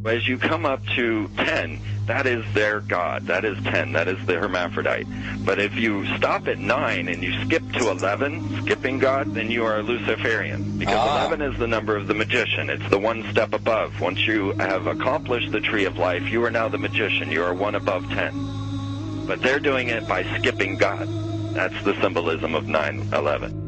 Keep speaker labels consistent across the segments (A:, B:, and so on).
A: As you come up to 10, that is their god. That is 10. That is the hermaphrodite. But if you stop at 9 and you skip to 11, skipping god, then you are a Luciferian. Because 11 is the number of the magician. It's the one step above. Once you have accomplished the tree of life, you are now the magician. You are one above 10. But they're doing it by skipping god. That's the symbolism of 9/11.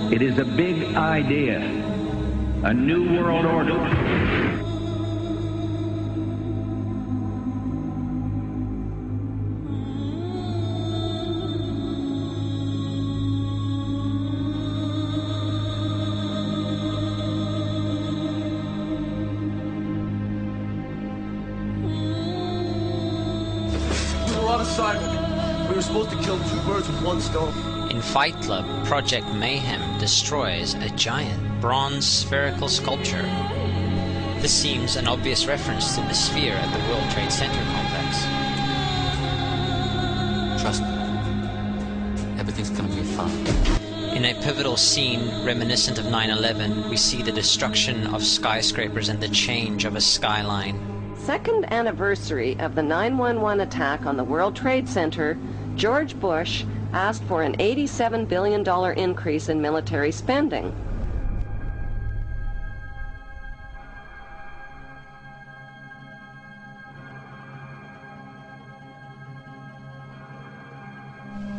B: It is a big idea, a new world order.
C: We were on assignment. We were supposed to kill two birds with one stone.
D: In Fight Club, Project Mayhem destroys a giant bronze spherical sculpture. This seems an obvious reference to the sphere at the World Trade Center complex.
E: Trust me, everything's gonna be fine.
D: In a pivotal scene reminiscent of 9/11, we see the destruction of skyscrapers and the change of a skyline.
F: Second anniversary of the 9/11 attack on the World Trade Center, George Bush asked for an $87 billion increase in military spending.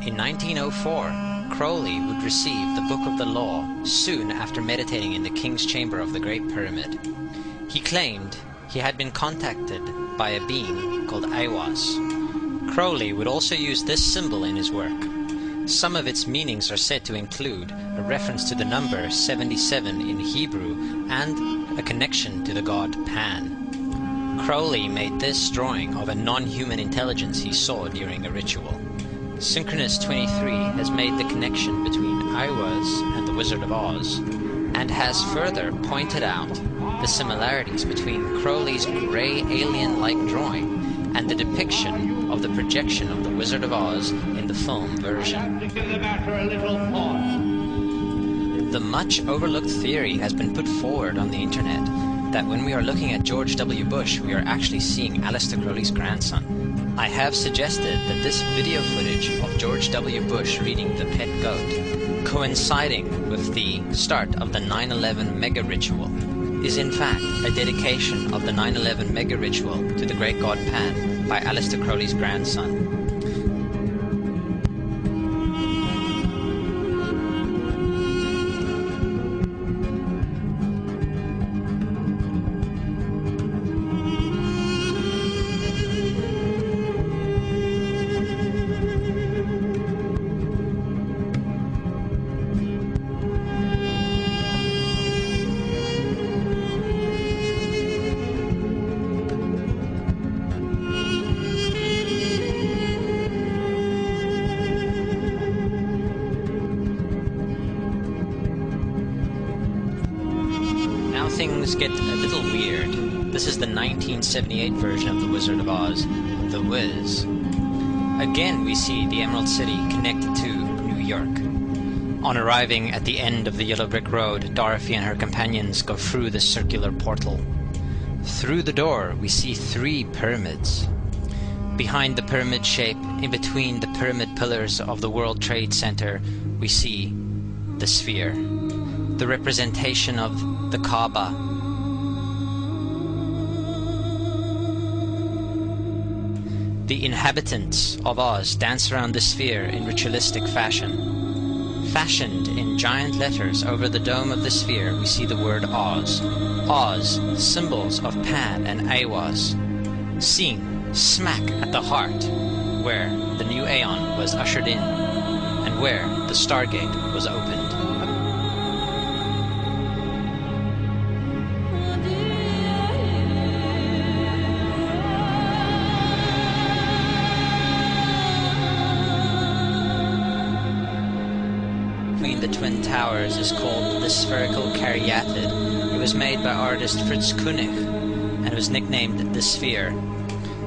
D: In 1904, Crowley would receive the Book of the Law soon after meditating in the King's Chamber of the Great Pyramid. He claimed he had been contacted by a being called Aiwass. Crowley would also use this symbol in his work. Some of its meanings are said to include a reference to the number 77 in Hebrew and a connection to the god Pan. Crowley made this drawing of a non-human intelligence he saw during a ritual. Synchronous 23 has made the connection between Aiwass and the Wizard of Oz, and has further pointed out the similarities between Crowley's grey alien-like drawing and the depiction of the projection of the Wizard of Oz in the film version. The much overlooked theory has been put forward on the internet that when we are looking at George W. Bush, we are actually seeing Aleister Crowley's grandson. I have suggested that this video footage of George W. Bush reading The Pet Goat, coinciding with the start of the 9/11 mega ritual, is in fact a dedication of the 9/11 mega ritual to the great god Pan by Aleister Crowley's grandson. Things get a little weird. This is the 1978 version of The Wizard of Oz, The Wiz. Again, we see the Emerald City connected to New York. On arriving at the end of the Yellow Brick Road, Dorothy and her companions go through the circular portal. Through the door, we see 3 pyramids. Behind the pyramid shape, in between the pyramid pillars of the World Trade Center, we see the sphere, the representation of the Kaaba. The inhabitants of Oz dance around the sphere in ritualistic fashion. Fashioned in giant letters over the dome of the sphere, we see the word Oz. Oz, symbols of Pan and Aiwass, seen smack at the heart where the new Aeon was ushered in. and where the Stargate was opened. Between the Twin Towers is called the Spherical Caryatid. It was made by artist Fritz Koenig, and it was nicknamed the Sphere.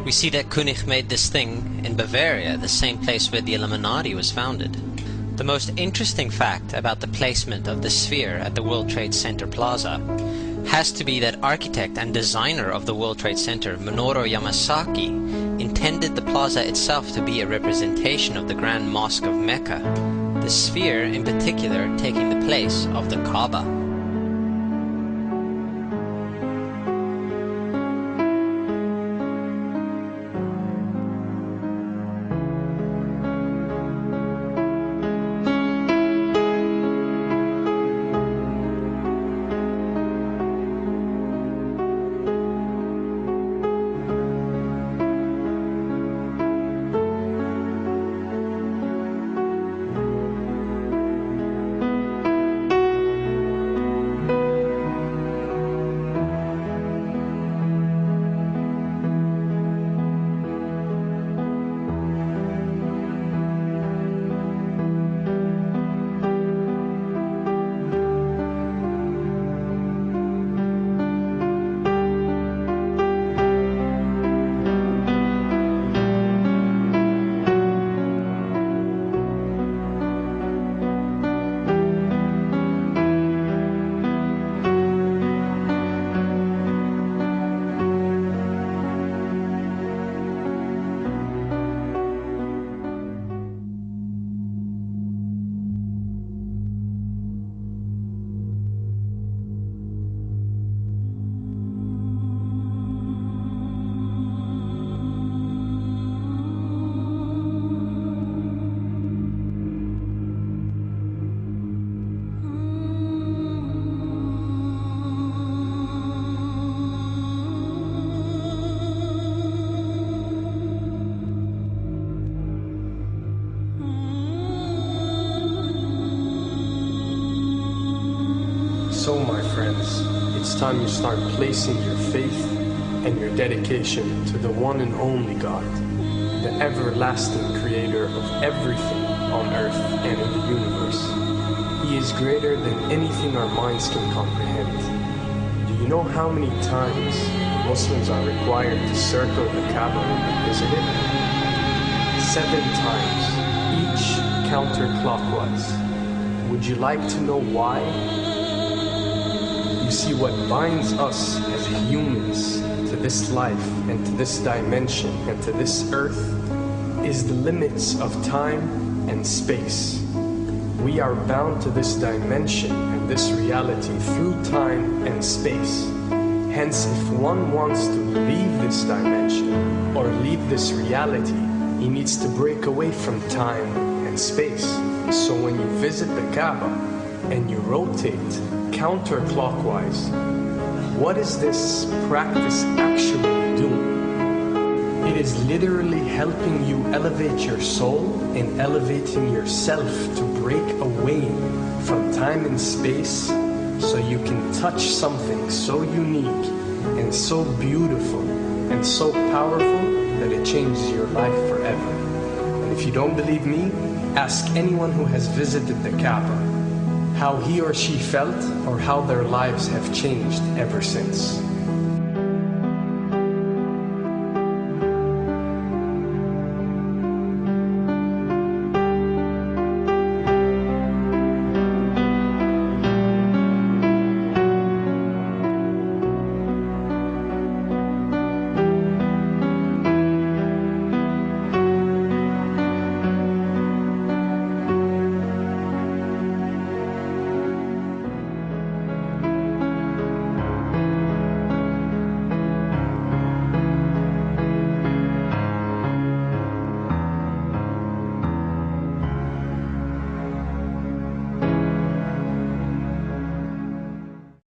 D: We see that Koenig made this thing in Bavaria, the same place where the Illuminati was founded. The most interesting fact about the placement of the Sphere at the World Trade Center Plaza has to be that architect and designer of the World Trade Center, Minoru Yamasaki, intended the plaza itself to be a representation of the Grand Mosque of Mecca, the Sphere in particular taking the place of the Kaaba.
G: So, my friends, it's time you start placing your faith and your dedication to the one and only God, the everlasting creator of everything on earth and in the universe. He is greater than anything our minds can comprehend. Do you know how many times Muslims are required to circle the Kaaba and visit it? 7 times, each counterclockwise. Would you like to know why? You see, what binds us as humans to this life and to this dimension and to this earth is the limits of time and space. We are bound to this dimension and this reality through time and space. Hence, if one wants to leave this dimension or leave this reality, he needs to break away from time and space. So when you visit the Kaaba and you rotate counterclockwise, what is this practice actually doing? It is literally helping you elevate your soul and elevating yourself to break away from time and space so you can touch something so unique and so beautiful and so powerful that it changes your life forever. And if you don't believe me, ask anyone who has visited the Kaaba how he or she felt or how their lives have changed ever since.